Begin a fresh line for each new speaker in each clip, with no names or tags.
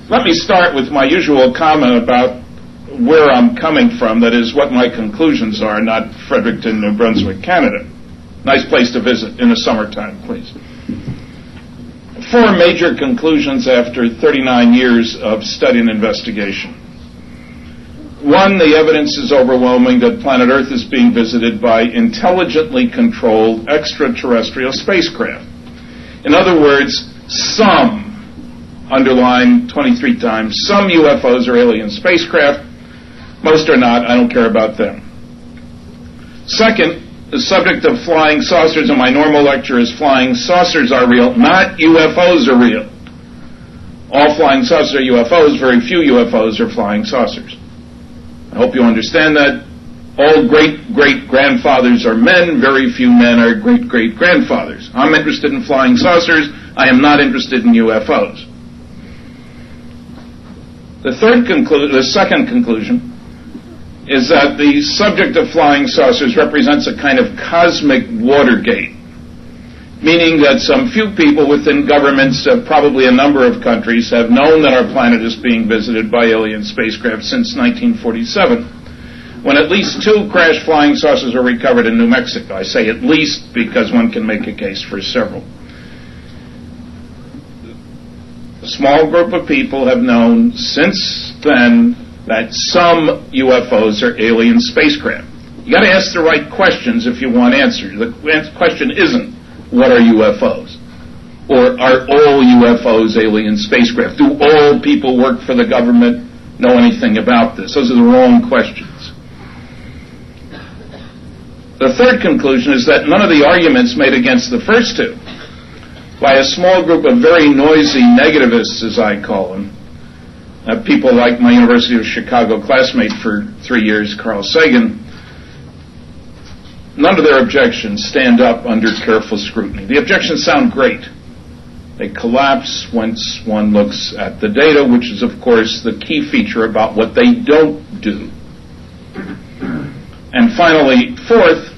Let me start with my usual comment about where I'm coming from, that is, what my conclusions are, not Fredericton, New Brunswick, Canada. Nice place to visit in the summertime, please. 4 major conclusions after 39 years of study and investigation. 1, the evidence is overwhelming that planet Earth is being visited by intelligently controlled extraterrestrial spacecraft. In other words, some, underline 23 times, some UFOs are alien spacecraft. Most are not. I don't care about them. 2nd, the subject of flying saucers in my normal lecture is flying saucers are real, not UFOs are real. All flying saucers are UFOs. Very few UFOs are flying saucers. I hope you understand that. All great-great-grandfathers are men. Very few men are great-great-grandfathers. I'm interested in flying saucers. I am not interested in UFOs. The second conclusion is that the subject of flying saucers represents a kind of cosmic Watergate, meaning that some few people within governments of probably a number of countries have known that our planet is being visited by alien spacecraft since 1947, when at least 2 crashed flying saucers were recovered in New Mexico. I say at least because one can make a case for several. A small group of people have known since then that some UFOs are alien spacecraft. You got to ask the right questions if you want answers. The question isn't, what are UFOs? Or are all UFOs alien spacecraft? Do all people work for the government know anything about this? Those are the wrong questions. The third conclusion is that none of the arguments made against the first 2 by a small group of very noisy negativists, as I call them, people like my University of Chicago classmate for 3 years, Carl Sagan, none of their objections stand up under careful scrutiny. The objections sound great. They collapse once one looks at the data, which is, of course, the key feature about what they don't do. And finally, 4th,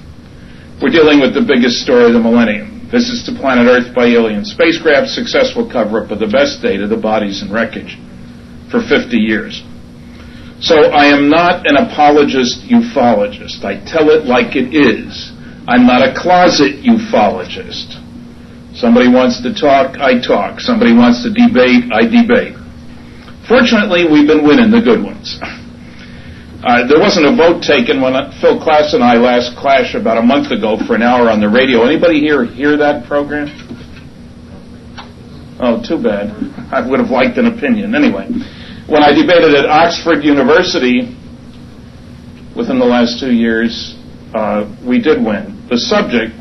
we're dealing with the biggest story of the millennium. Visits to planet Earth by alien spacecraft, successful cover-up of the best data, the bodies and wreckage, for 50 years. So I am not an apologist ufologist. I tell it like it is. I'm not a closet ufologist. Somebody wants to talk, I talk. Somebody wants to debate, I debate. Fortunately, we've been winning the good ones. There wasn't a vote taken when Phil Klass and I last clashed about a month ago for an hour on the radio. Anybody here hear that program? Oh, too bad. I would have liked an opinion. Anyway, when I debated at Oxford University within the last 2 years, we did win. The subject,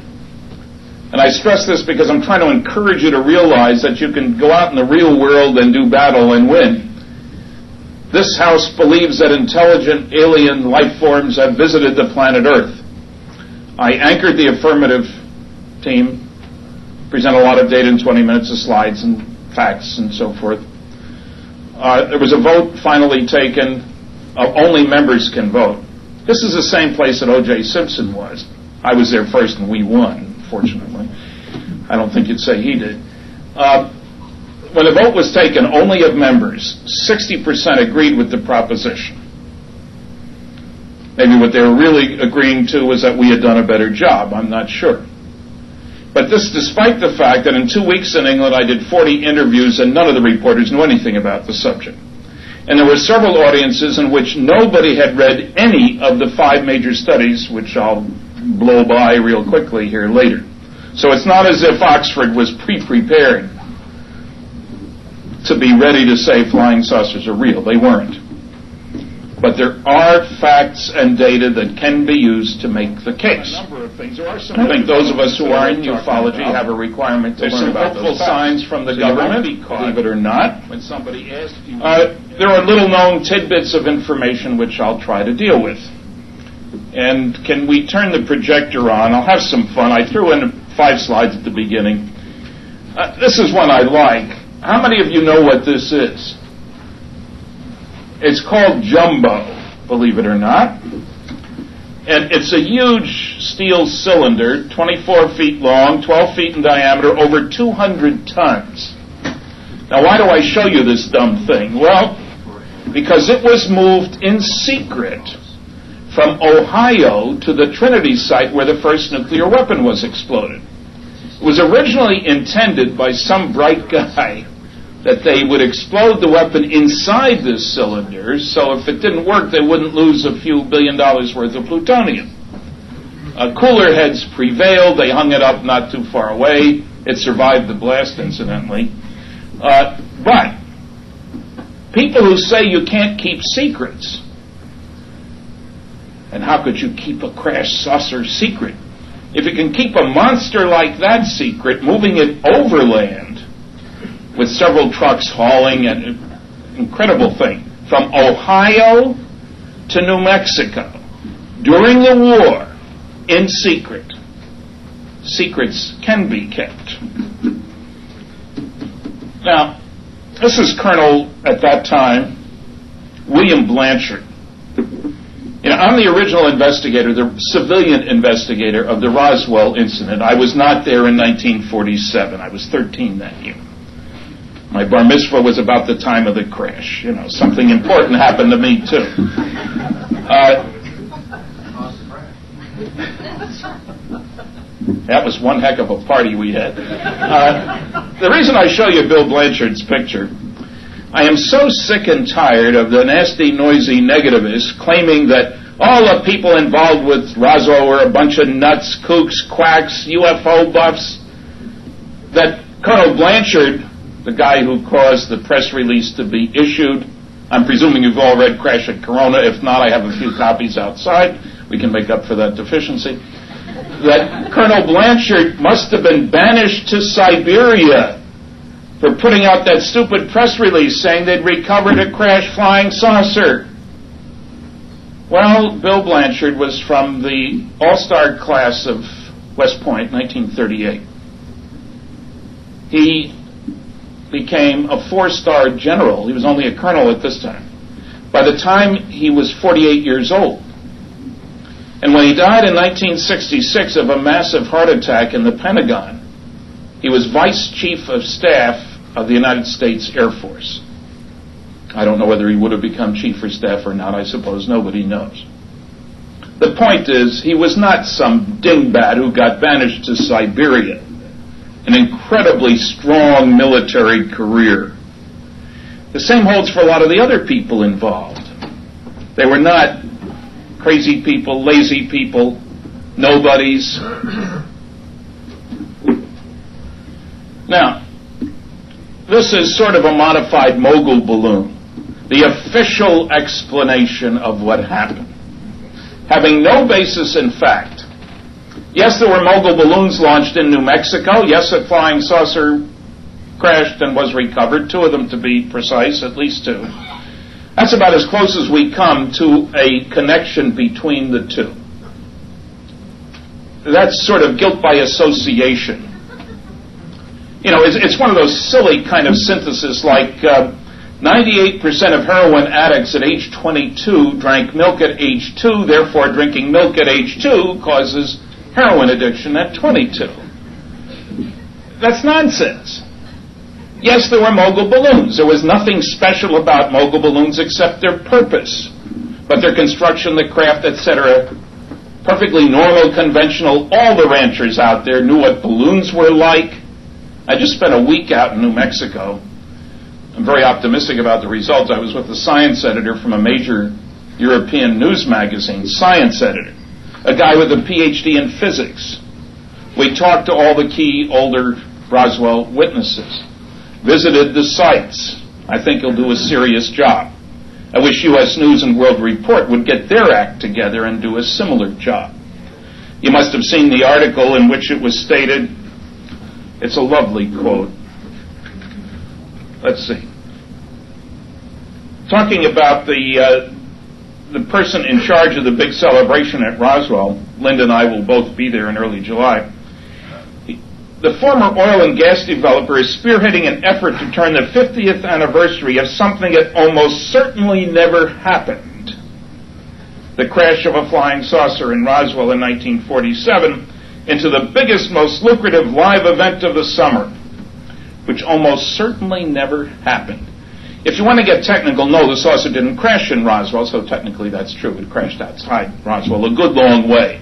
and I stress this because I'm trying to encourage you to realize that you can go out in the real world and do battle and win. This House believes that intelligent alien life forms have visited the planet Earth. I anchored the affirmative team, present a lot of data in 20 minutes of slides and facts and so forth. There was a vote finally taken. Only members can vote. This is the same place that O.J. Simpson was. I was there first and we won, fortunately. I don't think you'd say he did. When the vote was taken, only of members, 60% agreed with the proposition. Maybe what they were really agreeing to was that we had done a better job. I'm not sure. But this despite the fact that in 2 weeks in England I did 40 interviews and none of the reporters knew anything about the subject. And there were several audiences in which nobody had read any of the 5 major studies, which I'll blow by real quickly here later. So it's not as if Oxford was pre-prepared to be ready to say flying saucers are real. They weren't. But there are facts and data that can be used to make the case. I think those of us who are in ufology have a requirement to learn about those signs from the government, believe it or not. When somebody asks you, there are little-known tidbits of information which I'll try to deal with. And can we turn the projector on? I'll have some fun. I threw in 5 slides at the beginning. This is one I like. How many of you know what this is? It's called jumbo, believe it or not. And it's a huge steel cylinder, 24 feet long, 12 feet in diameter, over 200 tons. Now, why do I show you this dumb thing? Well, because it was moved in secret from Ohio to the Trinity site where the first nuclear weapon was exploded. It was originally intended by some bright guy that they would explode the weapon inside this cylinder, so if it didn't work, they wouldn't lose a few $1 billion worth of plutonium. Cooler heads prevailed. They hung it up not too far away. It survived the blast, incidentally. But people who say you can't keep secrets, and how could you keep a crash saucer secret? If you can keep a monster like that secret, moving it overland with several trucks hauling, an incredible thing, from Ohio to New Mexico during the war in secret. Secrets can be kept. Now, this is Colonel, at that time, William Blanchard. I'm the original investigator, the civilian investigator of the Roswell incident. I was not there in 1947. I was 13 that year. My bar mitzvah was about the time of the crash. Something important happened to me, too. That was one heck of a party we had. The reason I show you Bill Blanchard's picture, I am so sick and tired of the nasty, noisy negativists claiming that all the people involved with Roswell were a bunch of nuts, kooks, quacks, UFO buffs, that Colonel Blanchard, the guy who caused the press release to be issued, I'm presuming you've all read Crash at Corona. If not, I have a few copies outside. We can make up for that deficiency. That Colonel Blanchard must have been banished to Siberia for putting out that stupid press release saying they'd recovered a crashed flying saucer. Well, Bill Blanchard was from the all-star class of West Point, 1938. He became a 4-star general. He was only a colonel at this time. By the time he was 48 years old. And when he died in 1966 of a massive heart attack in the Pentagon, he was Vice Chief of Staff of the United States Air Force. I don't know whether he would have become Chief of Staff or not. I suppose nobody knows. The point is, he was not some dingbat who got banished to Siberia. An incredibly strong military career. The same holds for a lot of the other people involved. They were not crazy people, lazy people, nobodies. Now, this is sort of a modified mogul balloon, the official explanation of what happened, having no basis in fact. Yes, there were mogul balloons launched in New Mexico. Yes, a flying saucer crashed and was recovered, 2 of them to be precise, at least 2. That's about as close as we come to a connection between the 2. That's sort of guilt by association. It's one of those silly kind of syntheses like 98% of heroin addicts at age 22 drank milk at age 2, therefore drinking milk at age 2 causes heroin addiction at 22. That's nonsense. Yes, there were mogul balloons. There was nothing special about mogul balloons except their purpose. But their construction, the craft, etc., perfectly normal, conventional. All the ranchers out there knew what balloons were like. I just spent a week out in New Mexico. I'm very optimistic about the results. I was with the science editor from a major European news magazine, science editor, a guy with a PhD in physics. We talked to all the key older Roswell witnesses, visited the sites. I think he'll do a serious job. I wish U.S. News and World Report would get their act together and do a similar job. You must have seen the article in which it was stated. It's a lovely quote. Let's see. Talking about the person in charge of the big celebration at Roswell, Linda and I will both be there in early July. The former oil and gas developer is spearheading an effort to turn the 50th anniversary of something that almost certainly never happened, the crash of a flying saucer in Roswell in 1947, into the biggest, most lucrative live event of the summer. which almost certainly never happened. If you want to get technical, no, the saucer didn't crash in Roswell, so technically that's true. It crashed outside Roswell a good long way.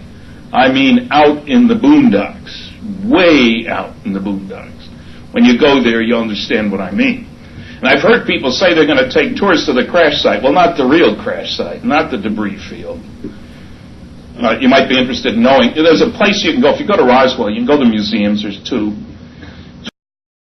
I mean out in the boondocks, way out in the boondocks. When you go there, you'll understand what I mean. And I've heard people say they're going to take tours to the crash site. Well, not the real crash site, not the debris field. You might be interested in knowing. There's a place you can go. If you go to Roswell, you can go to museums. There's two.